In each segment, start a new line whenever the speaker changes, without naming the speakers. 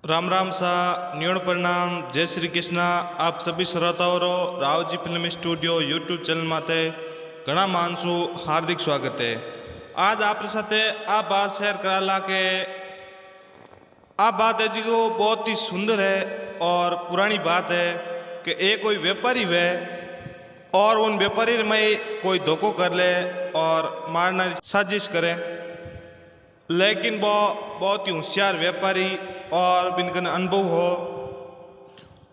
राम राम सा न्यूण प्रणाम जय श्री कृष्ण। आप सभी श्रोताओं रो Raoji film studio YouTube channel माते घना मानसू हार्दिक स्वागत है। आज आप साथे आ बात शेयर कराला के आ बात है जी को बहुत ही सुंदर है और पुरानी बात है कि एक कोई व्यापारी वे और उन व्यापारी में कोई धोखो कर ले और मारना की साजिश करे, लेकिन वो बहुत ही होशियार व्यापारी और बिनकन अनुभव हो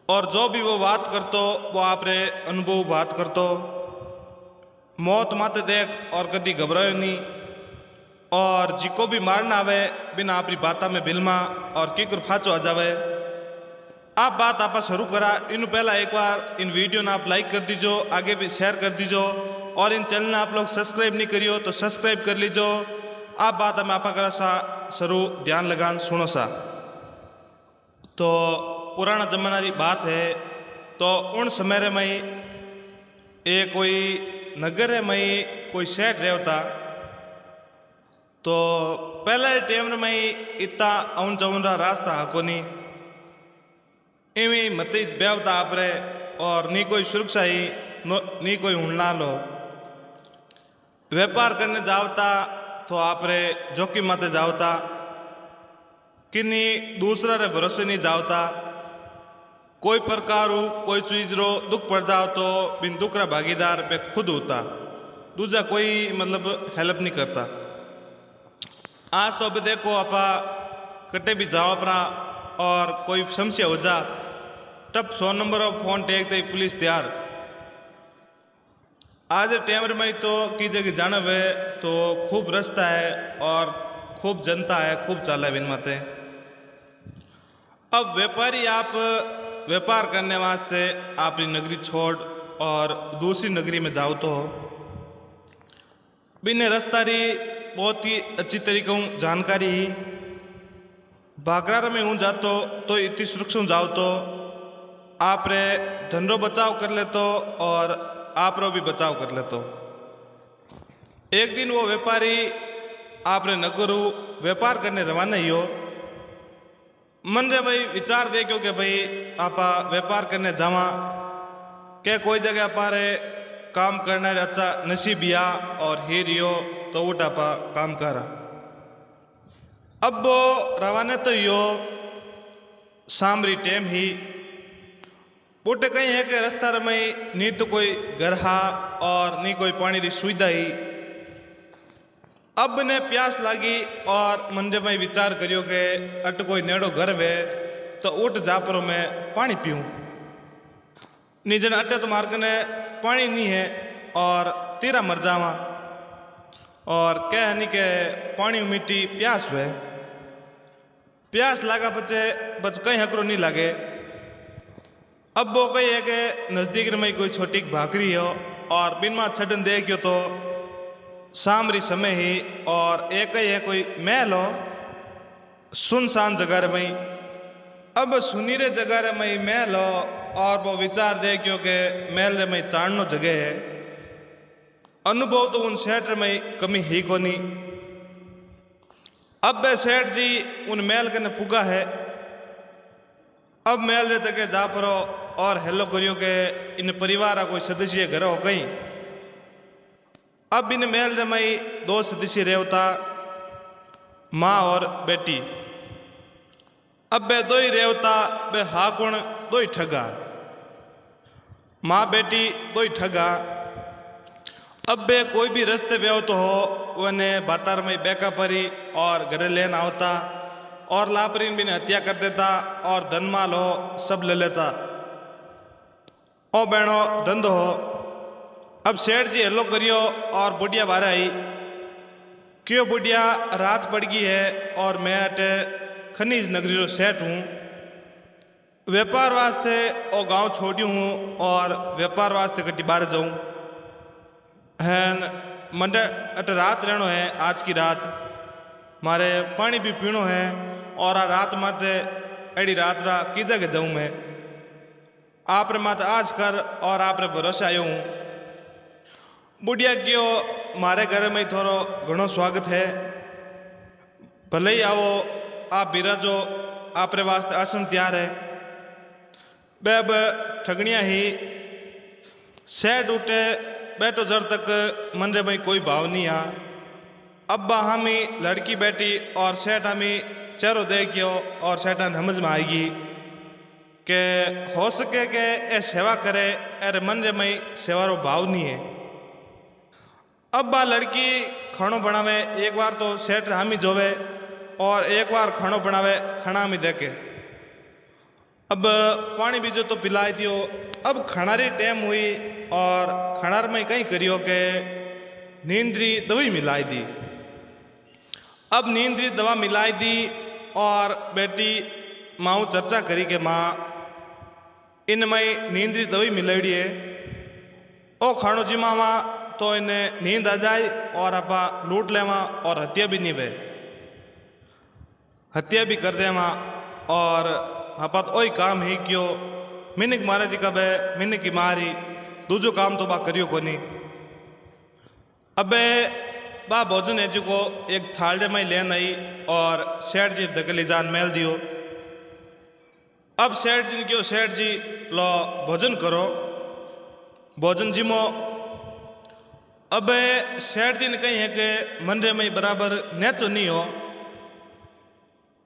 और जो भी वो बात करतो वो आपरे अनुभव बात करतो। मौत माते देख और कदी घबरायो नहीं और जिको भी मारना आवे बिना अपनी बाता में बिलमा और किकुर फाचो आ जावे। आप बात आप शुरू करा इन पहला एक बार इन वीडियो ने आप लाइक कर दीजो, आगे भी शेयर कर दीजो और इन चैनल ने आप लोग सब्सक्राइब नहीं करियो तो सब्सक्राइब कर लीजो। आप बात हमें आपा करा सा शुरू ध्यान लगान सुनो सा। तो पुराना जमाना की बात है, तो उन समय में एक कोई नगर में कोई सेठ रहता। तो पहले टाइम में इतना आउन जाउन रा रास्ता हकोनी इवी मत बेवता आपरे और नी कोई सुरक्षा ही नी कोई हुणला लो। व्यापार करने जावता तो आपरे जोखिम माते जावता किन्नी दूसरा रे भरोसे नहीं जावता। कोई प्रकार कोई चीज रो दुख पड़ जाओ तो बिन दुख रा भागीदार पे खुद होता, दूसरा कोई मतलब हेल्प नहीं करता। आज तो अभी देखो आपा कटे भी जाओ अपना और कोई समस्या हो जा तब 100 नंबर ऑफ फोन टेकते पुलिस तैयार। आज टाइम में तो की जगह जाना वे तो खूब रास्ता है और खूब जनता है, खूब चाल है बिन माते। अब व्यापारी आप व्यापार करने वास्ते अपनी नगरी छोड़ और दूसरी नगरी में जाओ तो बिन रास्ता री बहुत ही अच्छी तरीके जानकारी ही बागरार में हूँ जातो तो इतनी सुरक्षा जाओ तो आप रे धन रो बचाव कर ले तो और आप रो भी बचाव कर ले तो। एक दिन वो व्यापारी आप रे नगरू व्यापार करने रवाना ही हो। मन रे भाई विचार दे क्यों कि भाई आपा व्यापार करने जावा के कोई जगह अपारे काम करना अच्छा नसीब या और ही रियो तो उठ आपा काम करा। अब वो रवाना तो यो सामरी टेम ही उठ कहीं है कि रास्ता में नी तो कोई घर हा और नी कोई पानी की सुविधा ही। अब ने प्यास लागी और मन में विचार करियो कि अट कोई नेड़ो घर वे तो उठ जापरो मैं पानी पीऊँ। निजन अटे तो मार्ग ने पानी नहीं है और तेरा मर जावा और कह नहीं के पानी मिट्टी प्यास हुए। प्यास लगा बचे बच कहीं हकरो नहीं लगे। अब वो कही है कि नज़दीक में कोई छोटी भाकरी हो और बिन मां छड़न दे क्यों तो सामरी समय ही और एक ही है कोई महल हो सुनसान जगह में। अब सुनीरे जगह में महल हो और वो विचार दे क्योंकि महल में चाड़नो जगह है। अनुभव तो उन सेठ में कमी ही को नहीं। अब सेठ जी उन महल के ने पुगा है। अब महल रे तक जा परो और हेलो करियो के इन परिवार कोई सदस्य घर हो गई। अब इन महल में 2 सदस्य रहता, माँ और बेटी। अब बे 2 ही रहता, बे हाकुण 2 ही ठगा, माँ बेटी 2 ही ठगा। अब बे कोई भी रस्ते व्यो तो हो वने बातार में बेका परी और घरे लेन आवता और लापरीन भी ने हत्या कर देता और धन माल हो सब ले लेता। ओ बहनों धंधो हो। अब सेठ जी हेलो करियो और बुढ़िया बाहर आई। क्यों बुढ़िया रात पड़ गई है और मैं अटे खनिज नगरी रो सेठ हूँ। व्यापार वास्ते ओ गांव छोड़ियो हूँ और व्यापार वास्ते कटी बाहर जाऊँ हैं। मंडे अटे रात रहनो है, आज की रात मारे पानी भी पीनो है और आ रात माते एड़ी रात रा की जगह जाऊँ मैं। आप रे माते आज कर और आप रे भरोसे आयो हूँ। बुढ़िया क्यों मारे घर में थोड़ो घणो स्वागत है, भले ही आओ आप बिराजो आपरे वास्ते आसन तैयार है। बेब ठगणिया ही सेठ उठे बैठो जर तक मन रे भाई कोई भाव नहीं आ। अब्बा हमी लड़की बैठी और सेठ हमी चेहरो देखियो और सेठा समझ में आएगी के हो सके के ए सेवा करे अरे मन रे मई सेवा रो भाव नहीं है। अब्बा लड़की खानो बनावे एक बार तो सेठ हामी जोवे और एक बार खानो बनावे खाना हमी देखे। अब पानी बीजो तो पिलाई दियो। अब खानारी टाइम हुई और खानार में कहीं करियो के नींदरी दवाई मिलाई दी। अब नींदरी दवा मिलाई दी और बेटी माँ चर्चा करी के माँ इन मई नींदरी दवाई मिलाड़ी है ओ खानो जिमावा तो इन्हें नींद आ जाए और आपा लूट लेवा और हत्या भी नहीं वे हत्या भी कर देवा और आपा तो वही काम ही क्यों मिनिक मारे जी कब है मिनिक की मारी दूजो काम तो बा करियो को नहीं। अबे बा भोजन है को एक थालडे में लेन आई और सेठ जी धकेली जान मेल दियो। अब सेठ जी ने क्यों सेठ जी लो भोजन करो भोजन जिमो। अब सेठ जी ने कही है कि मन रे में बराबर नेचो नहीं हो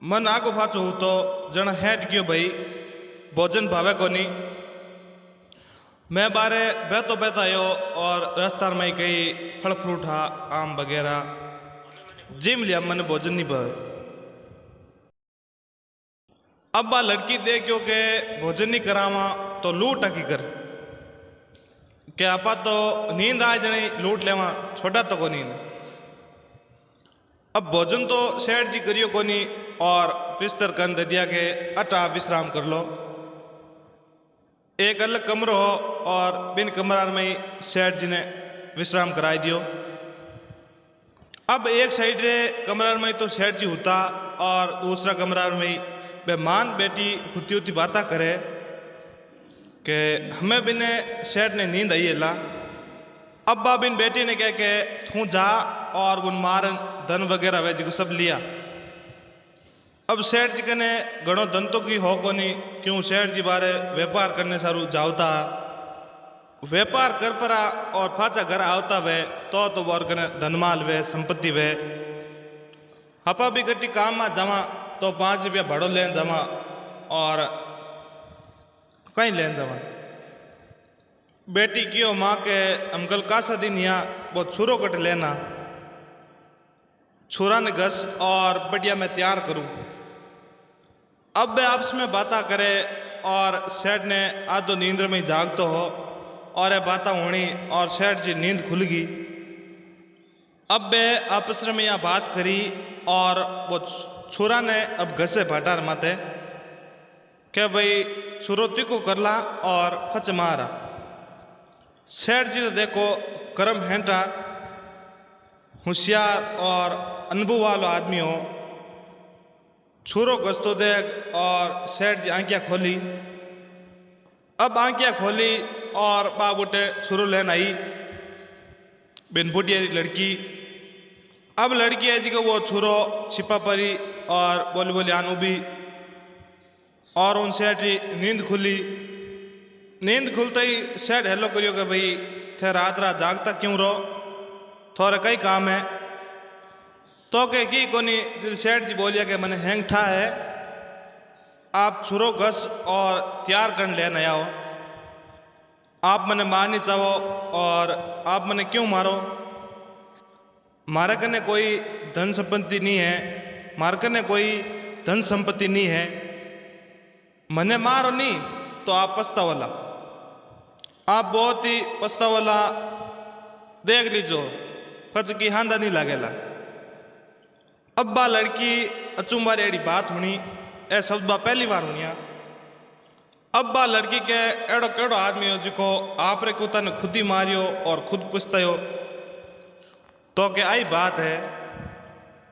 मन आगो पाछो हो तो जन हेठ क्यों भाई भोजन भावे को नहीं। मैं बारे बेतो बेता आयो और रास्ता में कई फल फ्रूटा आम वगैरह जिम लिया मन भोजन नहीं भावे। अब बा लड़की देखियो के भोजन नहीं करावा तो लूट की कर के आपा तो नींद आ जने लूट लेवा छोटा तो को नींद। अब भोजन तो सेठ जी करियो को नहीं और बिस्तर कन दे दिया के अटा विश्राम कर लो। एक अलग कमरो हो और बिन कमरार में ही सेठ जी ने विश्राम कराई दियो। अब एक साइड रे कमरार में तो सेठ जी होता और दूसरा कमरार में बेमान बेटी होती होती बातें करे कि हमें बिने सेठ ने नींद आई ला। अब्बा बिन बेटी ने कह के तू जा और उन मारन धन वगैरह वे जी सब लिया। अब सेठ जी कने घणो धन तो की हो को नहीं क्यों सेठ जी बारे व्यापार करने सारू जावता व्यापार कर परा और पाचा घर आवता वे तो बोर कने धनमाल वे संपत्ति वे। हपा भी गट्टी काम में जमा तो 5 रुपया भाड़ो लेन जमा और कहीं लेन जमा। बेटी क्यों माँ के अंकल का सा दिन यहाँ वो छुरो कट लेना छुरा ने घस और बढ़िया मैं तैयार करूं। अब वे आपस में बातें करे और सेठ ने आधो नींद में जागतो हो और ये बातें होनी और सेठ जी नींद खुल गई। अब वे आपस में यह बात करी और वो छुरा ने अब घसे भाटार माते के भाई छुरो तिको करला और फच मारा। सेठ जी ने देखो करम हेंटा होशियार और अनुभव वालो आदमी हो छुरो गस्तो देख और सेठ जी आंखियाँ खोली। अब आंखियाँ खोली और बाबूटे छुरो लेन आई बिन बुढ़िया लड़की। अब लड़की है जी को वो छुरो छिपा परी और बोली बोली आन उभी और उन सेठ जी नींद खुली। नींद खुलते ही सेठ हेलो करियो कि भाई थे रात जागता क्यों रो थोड़े कई काम है तो के की कोनी। सेठ जी बोलिया कि मैंने हैंग ठा है आप छुरो घस और तैयार कर ले नया हो आप मैंने मारनी चाहो और आप मैंने क्यों मारो। मारे कने कोई धन संपत्ति नहीं है मारे कने कोई धन संपत्ति नहीं है मने मारो नहीं तो आप पछतावला आप बहुत ही पछतावला देख लीजो फच की हांदा नहीं लागेला। अब्बा लड़की अचुम्बारी एड़ी बात होनी ए शब्द बा पहली बार होनिया। अब्बा लड़की के एड़ो केड़ो आदमी हो जिको आप रे कुत्ता ने खुद ही मारियो और खुद पुछतायो तो के आई बात है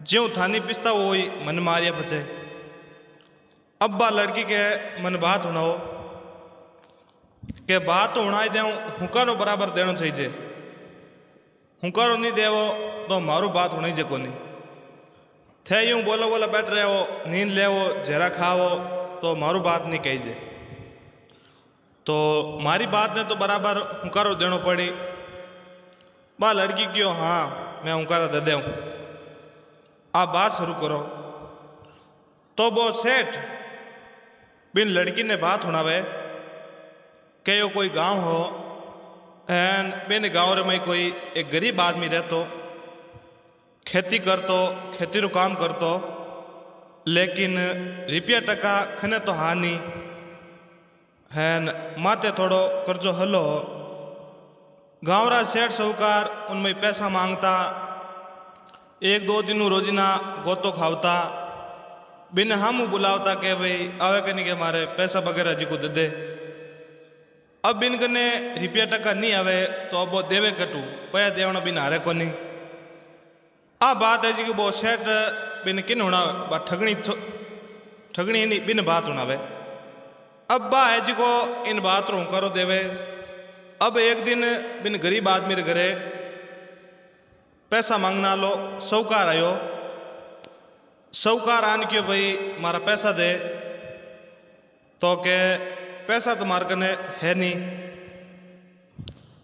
ज्यों थानी पिसता वही मन मारिया बचे। अब्बा लड़की के मन बात होना हो के बात तो होना ही देऊँ हुकारो बराबर देना चाहिए हुकारो नहीं देवो तो मारो बात होनी जे कोनी थे यूं बोलो बोलो बैठ रहे हो, नींद ले वो जरा खाओ तो मारू बात नहीं कही दे। तो मारी बात ने तो बराबर हुंकारो देनो पड़ी। बा लड़की क्यों, हाँ मैं हुंकारा दे दूँ, आप बात शुरू करो। तो वो सेठ बिन लड़की ने बात सुनावे कि यो कोई गांव हो एन बिन गांव रे में कोई एक गरीब आदमी रहतो, खेती करतो, खेती रो काम करतो, लेकिन रुपया टका खने तो हानि हैन माते थोड़ो कर्जो हलो। गाँव रा सेठ साहूकार उनमें पैसा मांगता, एक दो दिन रोजीना गोतो खावता, बिन हम बुलावता के भाई आवे कनी के मारे पैसा वगैरह जी को दे दे। अब बिन कने रुपया टका नहीं आवे तो अब वो देवे कटू, पया देवना बिन हारे को नहीं। आ बात है जी कि वो सेठ बिन किन होना बा ठगनी नहीं बिन बात होनावे। अब बा है जी को इन बात रो करो देवे। अब एक दिन बिन गरीब आदमी रे घरे पैसा मांगना लो साहूकार आयो। साहूकार आन क्यों भाई मारा पैसा दे, तो के पैसा तुम्हारे कने है नहीं,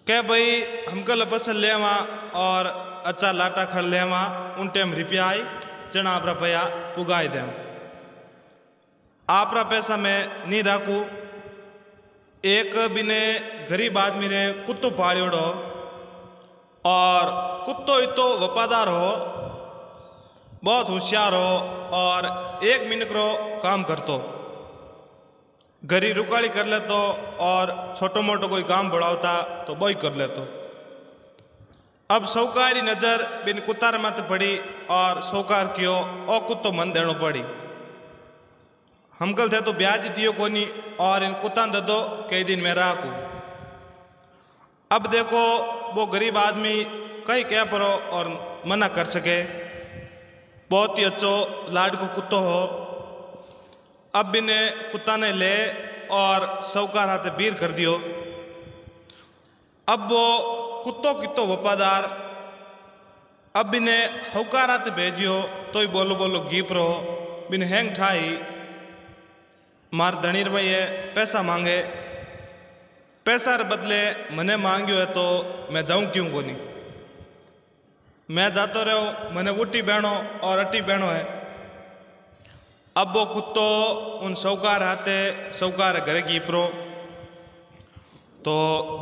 के भाई हम कल फसल ले आवा और अच्छा लाटा खड़ ले आवा, उन टाइम रुपया आई चना आप रुपया पुगाई दे, आप पैसा मैं नहीं राखू। एक बिने गरीब आदमी ने कुत्तो पालियोड़ो और कुत्तो इतो वफादार हो, बहुत होशियार हो और एक मिनट रो काम करतो, घरी रुकाली कर लेतो और छोटो मोटो कोई काम बढ़ावता तो वही कर लेतो। अब साहूकार की नजर बिन कुत्तार मत पड़ी और साहूकार कियो ओ कुत्तो मन देनो पड़ी। हमकल थे तो ब्याज दियो कोनी और इन कुत्ता दे दो कई दिन में राखू। अब देखो वो गरीब आदमी कहीं कह परो और मना कर सके, बहुत ही अच्छो लाड को कुत्तो हो। अब बिने कुत्ता ने ले और साहूकार हाथे बीर कर दियो। अब वो कुत्तो कितो वफादार, अब बिने साहूकार हाथे भेजियो तो ही बोलो बोलो गीप रहो, बिन हैंग ठाई मार धनीर में ये पैसा मांगे, पैसा रे बदले मने मांगियो है तो मैं जाऊं क्यों कोनी, मैं जातो रहो, मने उठी बहनो और अटी बहनो है। अब वो कुत्तो उन साहूकार हाथे साहूकार घरे कीपरो, तो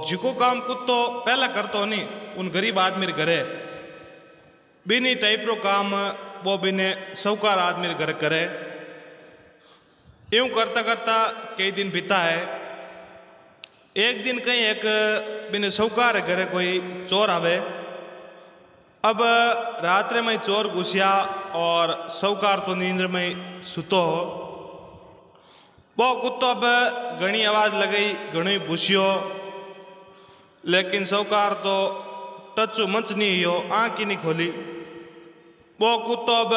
जिको काम कुत्तो पहला करतो नहीं उन गरीब आदमी रे घरे बिनी टाइप रो काम वो बिने साहूकार आदमी रे घरे करे। यूं करता करता कई दिन बीता है। एक दिन कहीं एक बिने साहूकार घरे कोई चोर आवे। अब रात्रि में चोर घुसिया और साहूकार तो नींद में सुतो हो। वो कुत्तो अब घनी आवाज लगाई, घणी भूसियो, लेकिन साहूकार तो टचू मंच नहीं हो, आँख ही नहीं खोली। वो कुत्तो अब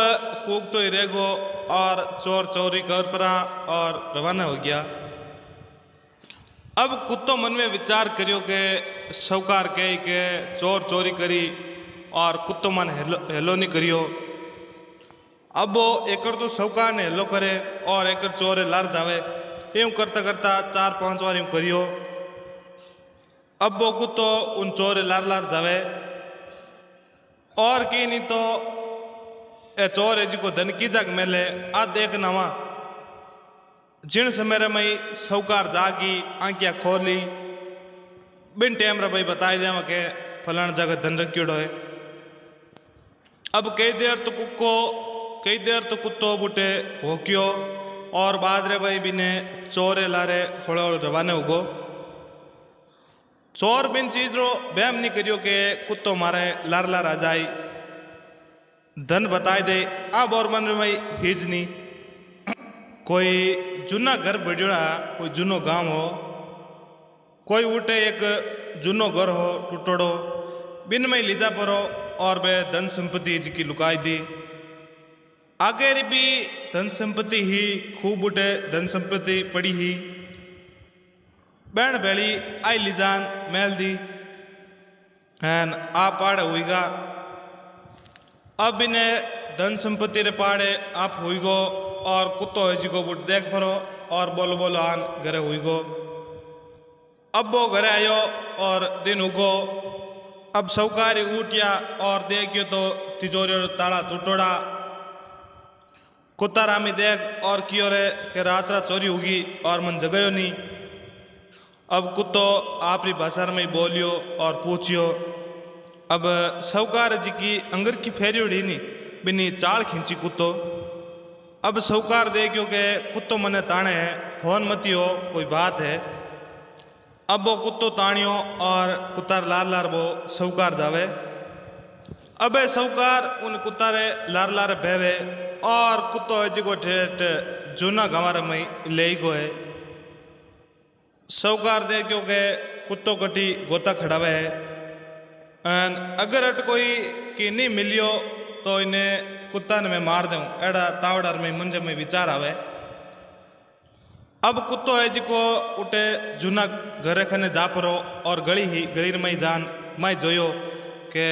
कूक तो ही रह गो और चोर चोरी कर पड़ा और रवाना हो गया। अब कुत्तो मन में विचार करियो के साहूकार कह के चोर चोरी करी और कुत्तो मन हेलो नहीं करियो। अब वो एकड़ तो साहूकार ने हेलो करे और एकड़ चोर लार जावे। यूं करता करता 4-5 बार यूं करियो। अब वो कुत्तो उन चोर लार लार जावे और की नहीं तो ए चोर है जी को धन की जग मेले आ देख नवा। जिन समय में साहूकार जागी आंखिया खोली, बिन टाइम रे भाई बताई देवा के फलान जगह धन रखियोड़ो है। अब कई देर तो कुत्तो बूटे भोंकियो और बाद रे भाई बिने चोरे लारे होड़े होड़े रवाने उगो। चोर बिन चीज रो बहम नहीं करियो के कुत्तो मारे लार लार आ जाई, धन बताई दे। अब और मन में हिज नहीं, कोई जूना घर बढ़िया, कोई जूनो गांव हो, कोई उठे एक जूनो घर हो टूटोड़ो, बिन में लीजा परो और वे धन संपत्ति जी की लुकाई दी। आगे भी धन संपत्ति ही खूब उठे धन संपत्ति पड़ी ही, बहन बेली आई लीजान मेल दी हैन आ पाड़ हुईगा। अब इन्हें धन संपत्ति रे पाड़े आप हुई गो और कुत्तो है जी को बुट देख भरो और बोलो बोलो आन घरे हुई गो। अब वो घरे आयो और दिन उगो। अब सौकारी उठिया और देखियो तो तिजोरी ताला टूटोड़ा। कुत्ता रामी देख और कियो रे के रात रात चोरी होगी और मन जगयो नहीं। अब कुत्तो आपरी भाषा में बोलियो और पूछियो। अब सौकार जी की अंगर की फेरी उड़ी नहीं बिनी चाल खींची कुत्तो। अब सौकार देखियो के कुत्तो मने ताने है होन मती हो कोई बात है। अब वो कुत्तो ताणियो और कुत्तार लार लार वो सौकार जावे। अबे सौकार उन कुत्तारे लार लार भेवे और कुत्तो है जिको ठेठ जूना गंवार में ले गो है। सौकार देखियो के कुत्तो कटी गोता खड़ावे है। अगर अट कोई की नहीं मिलियो तो इन्हें कुत्ता ने मैं मार दूं एड़ा तावड़ार में मुंजे में विचार आवे। अब कुत्तो है जिको उठे जूना घरे खने जा परो और गली में जान मैं जोयो के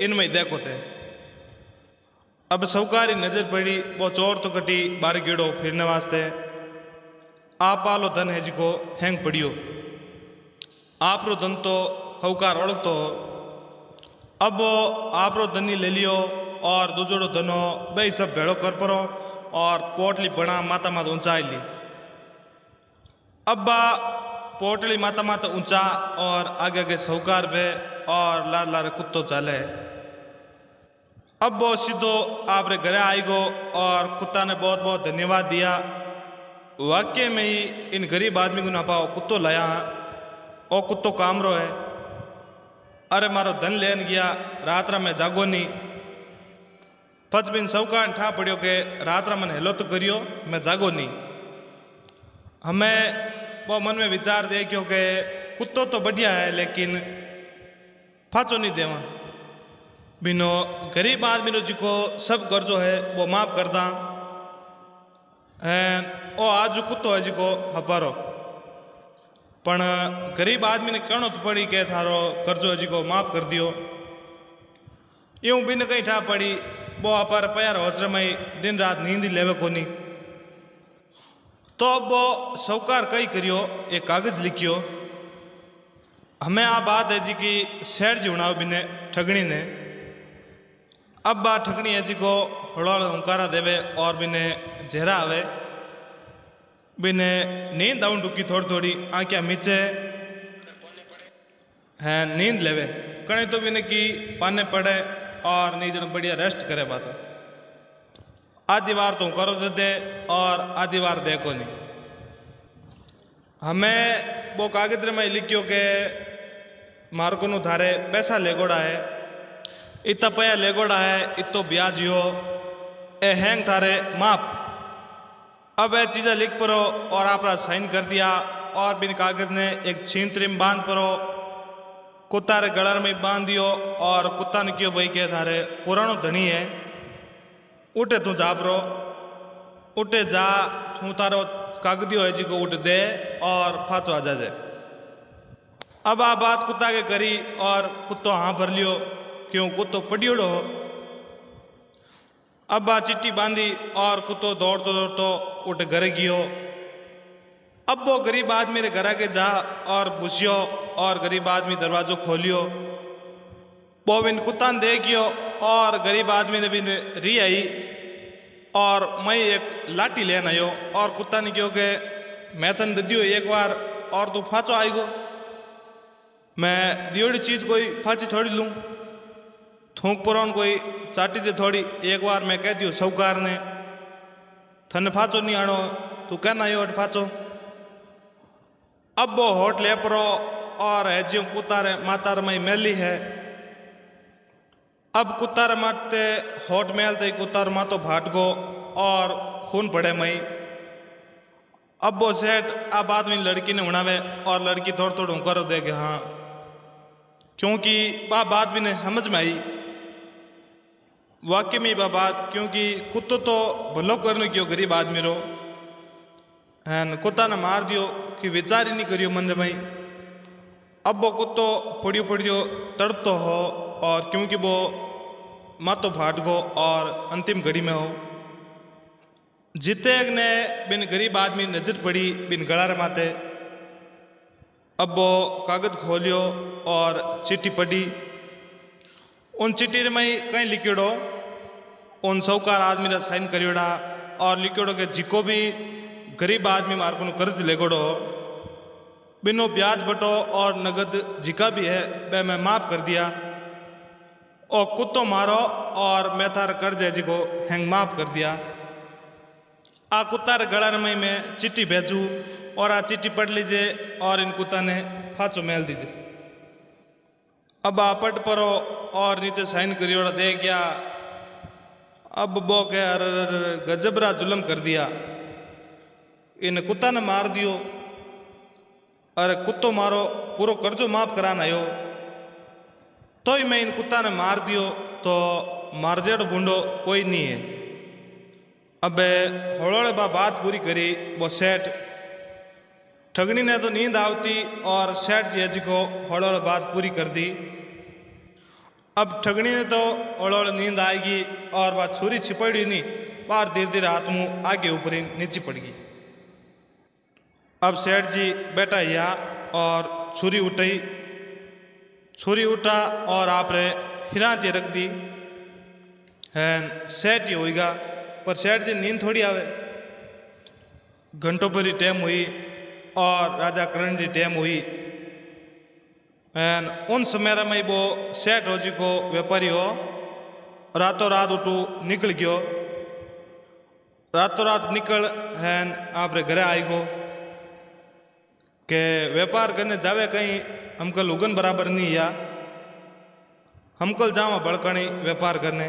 इनमें देखो थे। अब सौकारी नजर पड़ी वो चोर तो कटी बार गिड़ो फिरने वास्ते। आप आलो धन है जिको हैंग पड़ियो। आप रो धन तो सौकार ओळखतो हो। अब वो आप रो धनी ले लियो और दूजोड़ो धनो बे सब भेड़ो कर परो और पोटली बना माता माता ऊंचाई ली। अब्बा पोटली माता माता ऊंचा और आगे आगे सौकार बे और लार लार कुत्तो चाले। अब वो सीधो आपरे घरे आई गो और कुत्ता ने बहुत बहुत धन्यवाद दिया। वाक्य में ही इन गरीब आदमी को ना पाओ कुत्तो लाया और कुत्तो कामरो है। अरे मारो धन लेन गया रात रा मैं जागो नहीं। पच बिन सौकार ठा पड़ियो के रात रा मन हेलो तो करियो मैं जागो नहीं। हमें वो मन में विचार दे क्योंकि कुत्तो तो बढ़िया है लेकिन फाचो नहीं देवा। बिनो गरीब आदमी रो जिको सब कर्जो है वो माफ कर दा। ओ आज कुत्तो है जिको हपारो पण गरीब आदमी ने कहनो तो पड़ी के थारो कर्जो है जिको माफ कर दियो। यूं बिन कहीं ठा पड़ी वो अपार प्यार होचर में दिन रात नींद लेवे कोनी। तो अब वो सौकार कई करियो एक कागज लिखियो। हमें आ बात है जी की सेठ जी उड़ाओ बिने ठगनी ने। अब बा ठगनी है जी को हड़ोड़ हुंकारा देवे और बिने झेरा आवे। बिने नींद आऊं डुकी थोड़ी थोड़ी आंखें मीचे हैं नींद लेवे। कहीं तो बिने की पाने पड़े और नीजन बढ़िया रेस्ट करे बात। आधी बार तो करो दे और आधी बार देखो नहीं। हमें वो कागज में लिखियो के मार को थारे पैसा लेगोड़ा है इतना पैसा लेगोड़ा है इतो ब्याज हो ए हैंग थारे माप। अब ये चीज़ें लिख परो और आप साइन कर दिया और बिन कागज ने एक छींतरी में बांध परो कुत्ता रे गलर में बांध दियो और कुत्ता ने क्यों भाई के थारे पुरानो धनी है उठे तू जा परो उठे जा तू तारो कागदियो है जी को उठ दे और फाचो आ जा। अब आ बात कुत्ता के करी और कुत्तो हाँ भर लियो क्यों कुत्तो पड़ियोड़ो हो। अब आ चिट्ठी बांधी और कुत्तो दौड़तो दौड़तो उठ घर गियो। अब वो गरीब आदमी रे घर के जा और घुसियो और गरीब आदमी दरवाजो खोलियो। वो बिन कुत्ता ने देखियो और गरीब आदमी ने बिन री आई और मैं एक लाठी लेन आयो और कुत्ता ने क्यों के मैं तन दियो एक बार और तू फाचो आई गो। मैं दियोड़ी चीज कोई फाची थोड़ी लूँ थूक पुरान कोई चाटी से थोड़ी एक बार मैं कह दियो सौकार ने थन फाचो नहीं आनो तू कहना आयो फाचो। अब वो होट ले परो और हजियों कुतारे मातार मई मेली है। अब कुत्तार मारते होट मेलते कुत्तार मातो भाट गो और खून पड़े मई। अब वो सेठ अब आदमी लड़की ने उड़ावे और लड़की थोड़ा थोड़ा कर दे हाँ क्योंकि वह बात भी ने समझ में आई वाकई में वह बात क्योंकि कुत्तो तो भलो करने क्यों गरीब आदमी रो है कुत्ता ने मार दियो कि विचार ही नहीं करियो मन में। अब वो कुत्तो पड़ियो पड़ियो तड़पतो हो और क्योंकि वो मातो फाट गो और अंतिम घड़ी में हो। जीते ने बिन गरीब आदमी नजर पड़ी बिन गड़ार माते। अब वो कागज खोलियो और चिट्ठी पढ़ी। उन चिट्ठी में कहीं लिखियोड़ो उन सौकार आदमी ने साइन करियोड़ा और लिखियोड़ो कि जिको भी गरीब आदमी मार को कर्ज लेगोड़ो बिनो ब्याज बटो और नगद जिका भी है वह मैं माफ कर दिया और कुत्तो मारो और मैं थार कर्ज है जिको हैंग माफ कर दिया। आ कुत्ता रे गला में मैं चिट्ठी भेजू और आ चिट्ठी पढ़ लीजिए और इन कुत्ता ने फांचो मेल दीजिए। अब आ पट परो और नीचे साइन करियोड़ा दे गया। अब वो क्या अरे गजबरा जुल्म कर दिया, इन कुत्ता ने मार दियो। अरे कुत्तो मारो पूरो कर्जो माफ कराना आयो तो ही मैं इन कुत्ता ने मार दियो तो मारजेड़ बूंडो कोई नहीं है। अब हड़ोड़े बात पूरी करी वो सेठ ठगनी ने तो नींद आवती और सेठ जी जी को हड़ोड़े बात पूरी कर दी। अब ठगनी ने तो हड़ोड़े नींद आएगी और वह छुरी छिपड़ी नहीं बाहर धीरे धीरे हाथ मुँह आगे ऊपर नीचे पड़ गई। अब सेठ जी बैठा या और छुरी उठाई, छुरी उठा और आपने हिराती रख दी है। सेठ ही होएगा पर सेठ जी नींद थोड़ी आवे। घंटों पर ही टाइम हुई और राजा करण की टाइम हुई। एन उन समय में वो सेठ हो जी को व्यापारी हो रातों रात उठू निकल गयो। रातों रात निकल है आपरे घरे आई गो के व्यापार करने जावे कहीं हमकल उगन बराबर नहीं या हमकल जावा बड़कणी व्यापार करने।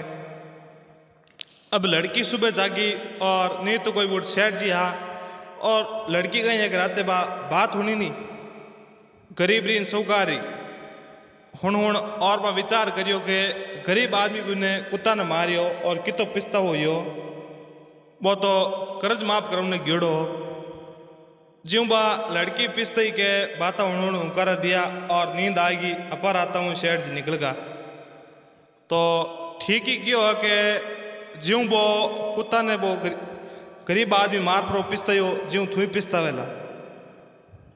अब लड़की सुबह जागी और नहीं तो कोई वोट सेठ जी हाँ और लड़की कहीं एक रात बात होनी नहीं गरीब री सौकारी हुण और मैं विचार करियो कि गरीब आदमी भी ने कुत्ता ने मारियो और कितो पिस्ता हो वो तो कर्ज माफ करने गिड़ो ज्यों बा लड़की पिस्ती के बात उन्होंने कर दिया और नींद आएगी अपर आता हूँ सेठ जी निकल गया। तो ठीक ही क्यों है कि ज्यों वो कुत्ता ने वो गरीब आदमी मार परो पिसता हो ज्यों थुई पिसता वेला।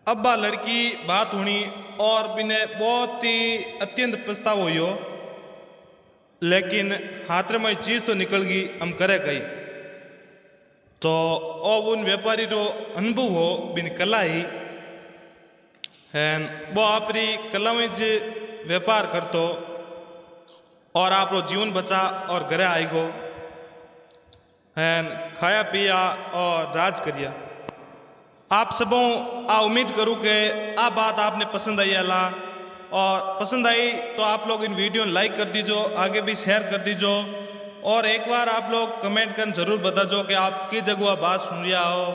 अब बा लड़की बात हुई और बिने बहुत ही अत्यंत पछताव हो लेकिन हाथ में चीज तो निकल गई हम करे कही। तो उन व्यापारी रो अनुभव हो बिन कला ही है वो आपरी कला में व्यापार करतो और आप रो जीवन बचा और घरे आई गो है खाया पिया और राज करिया। आप सबों आ उम्मीद करूँ कि आ बात आपने पसंद आई अला और पसंद आई तो आप लोग इन वीडियो लाइक कर दीजो, आगे भी शेयर कर दीजो और एक बार आप लोग कमेंट कर जरूर बता दो कि आपकी जगह बात सुन लिया हो।